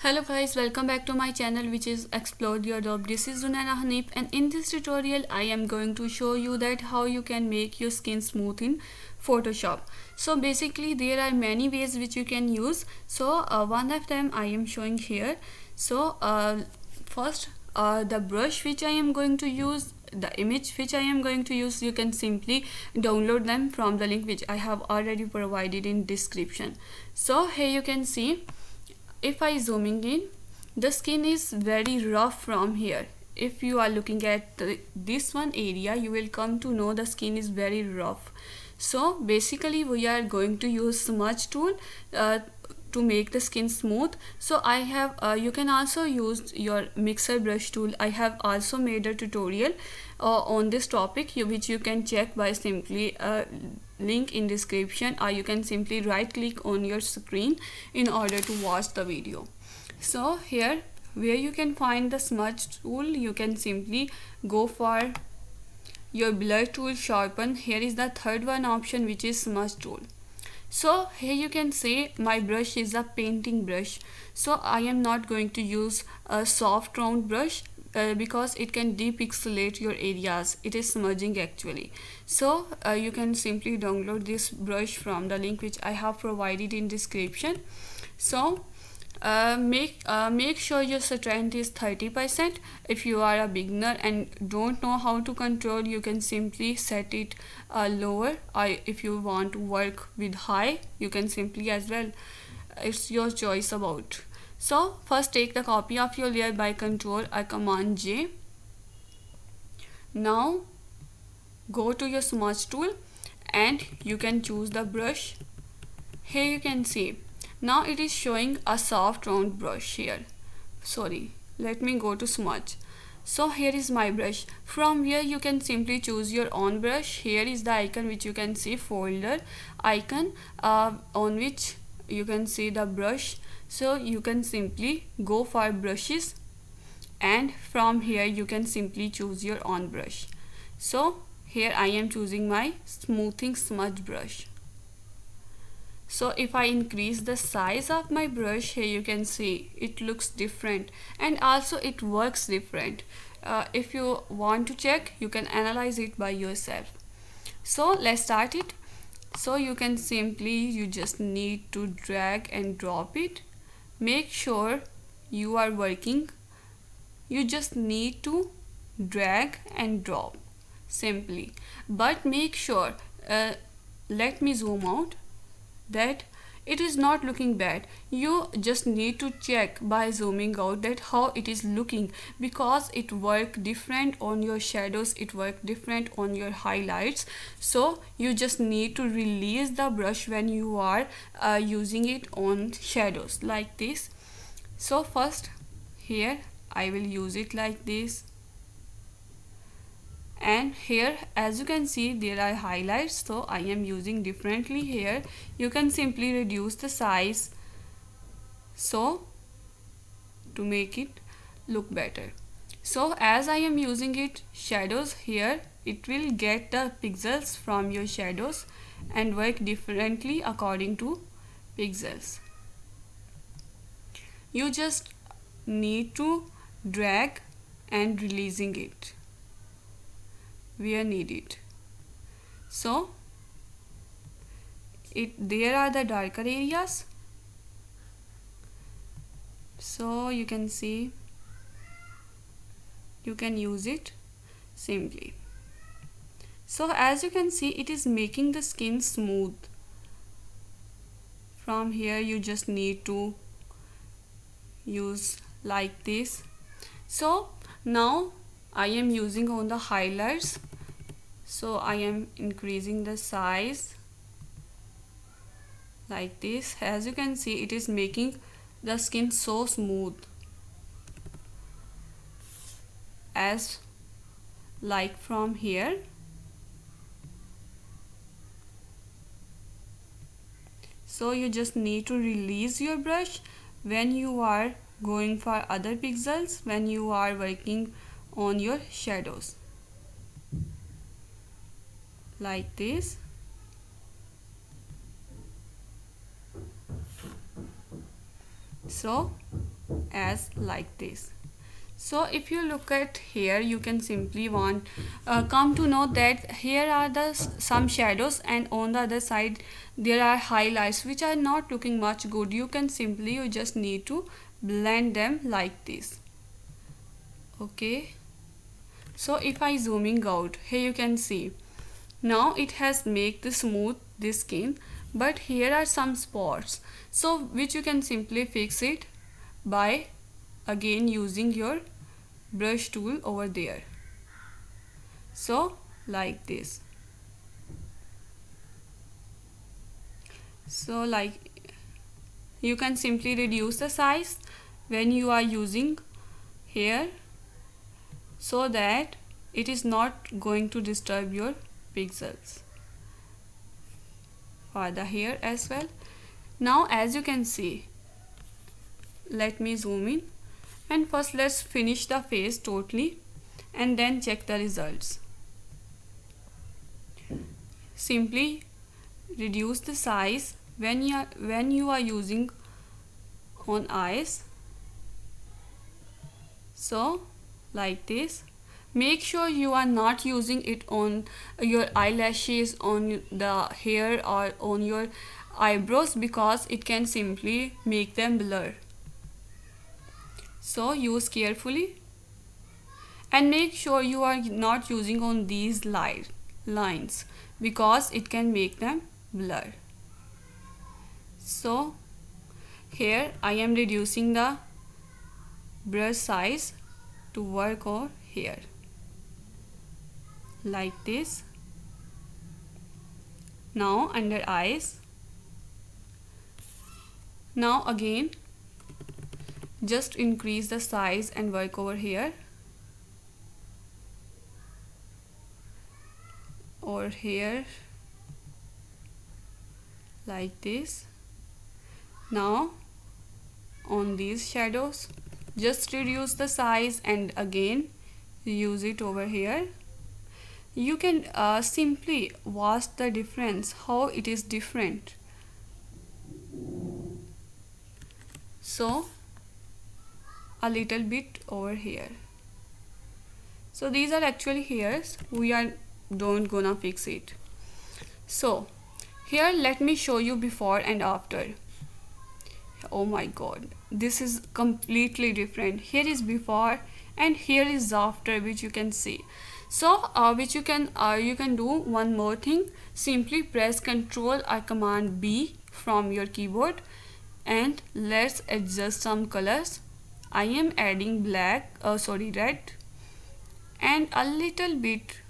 Hello guys, welcome back to my channel which is Explore Your Job. This is Zunaina Hanif, and in this tutorial I am going to show you that how you can make your skin smooth in Photoshop. So basically there are many ways which you can use. So one of them I am showing here. So first the brush which I am going to use, the image which I am going to use, you can simply download them from the link which I have already provided in description. So here you can see, if I zooming in, the skin is very rough from here. If you are looking at this one area, you will come to know the skin is very rough. So basically we are going to use smudge tool to make the skin smooth. So I have you can also use your mixer brush tool. I have also made a tutorial on this topic which you can check by simply link in description, or you can simply right click on your screen in order to watch the video. So here where you can find the smudge tool, you can simply go for your blur tool, sharpen. Here is the third one option, which is smudge tool. So here you can say my brush is a painting brush, so I am not going to use a soft round brush because it can depixelate your areas. It is smudging actually. So you can simply download this brush from the link which I have provided in description. So make sure your strength is 30%. If you are a beginner and don't know how to control, you can simply set it lower, or if you want to work with high, you can simply as well. It's your choice about. So first take the copy of your layer by Ctrl or Command J. Now go to your smudge tool and you can choose the brush. Here you can see, now it is showing a soft round brush here. Sorry, let me go to smudge. So here is my brush. From here you can simply choose your own brush. Here is the icon which you can see, folder icon, on which you can see the brush. So you can simply go for brushes, and from here you can simply choose your own brush. So here I am choosing my smoothing smudge brush. So if I increase the size of my brush, here you can see it looks different, and also it works different. If you want to check, you can analyze it by yourself. So let's start it. So you can simply, you just need to drag and drop it. Make sure you are working. You just need to drag and drop simply, but make sure let me zoom out, that it is not looking bad. You just need to check by zooming out that how it is looking, because it work different on your shadows, it work different on your highlights. So you just need to release the brush when you are using it on shadows like this. So first here I will use it like this, and here as you can see there are highlights, so I am using differently. Here you can simply reduce the size so to make it look better. So as I am using it shadows, here it will get the pixels from your shadows and work differently according to pixels. You just need to drag and releasing it where needed. So there are the darker areas, so you can see you can use it simply. So as you can see, it is making the skin smooth. From here you just need to use like this. So now I am using on the highlights, so I am increasing the size like this. As you can see, it is making the skin so smooth, as like from here. So you just need to release your brush when you are going for other pixels, when you are working on your shadows like this. So as like this. So if you look at here, you can simply come to know that here are the some shadows, and on the other side there are highlights which are not looking much good. You just need to blend them like this. Okay, so if I zooming out, here you can see now it has made the smooth this skin, but here are some spots, so which you can simply fix it by again using your brush tool over there. So like this. So like you can simply reduce the size when you are using here, so that it is not going to disturb your pixels for the hair as well. Now as you can see, let me zoom in, and first let's finish the face totally and then check the results. Simply reduce the size when you are using on eyes. So like this. Make sure you are not using it on your eyelashes, on the hair, or on your eyebrows, because it can simply make them blur. So use carefully, and make sure you are not using on these lines, because it can make them blur. So here I am reducing the brush size to work over here like this. Now under eyes, now again just increase the size and work over here or here like this. Now on these shadows, just reduce the size and again use it over here. You can simply watch the difference, how it is different. So a little bit over here. So these are actually hairs, we are don't gonna fix it. So here let me show you before and after. Oh my god, this is completely different. Here is before and here is after, which you can see. So you can do one more thing. Simply press Ctrl or Command B from your keyboard, and let's adjust some colors. I am adding red, and a little bit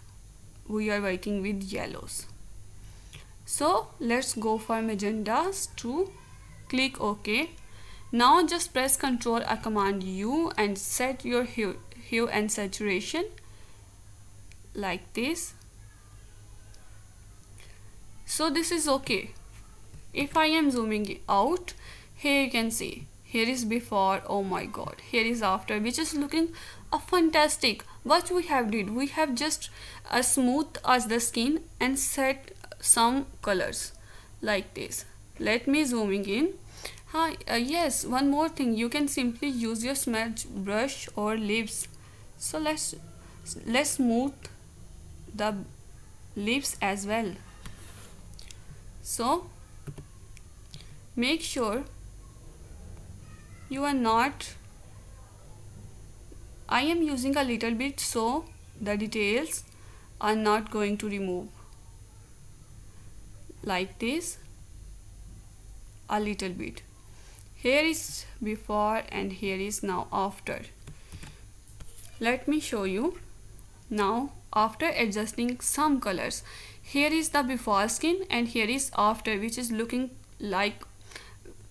we are working with yellows. So let's go for magentas too. Click OK. Now just press Ctrl or Command U and set your hue and saturation like this. So this is okay. If I am zooming out, here you can see, here is before, oh my god, here is after, which is looking fantastic. What we have did, we have just smooth as the skin and set some colors like this. Let me zooming in. Yes, one more thing, you can simply use your smudge brush or lips. So let's smooth the lips as well. So make sure you are not, I am using a little bit so the details are not going to remove like this, a little bit. Here is before and here is now after. Let me show you. Now after adjusting some colors, here is the before skin and here is after, which is looking like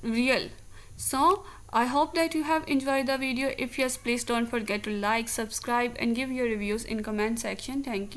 real. So I hope that you have enjoyed the video. If yes, please don't forget to like, subscribe and give your reviews in comment section. Thank you.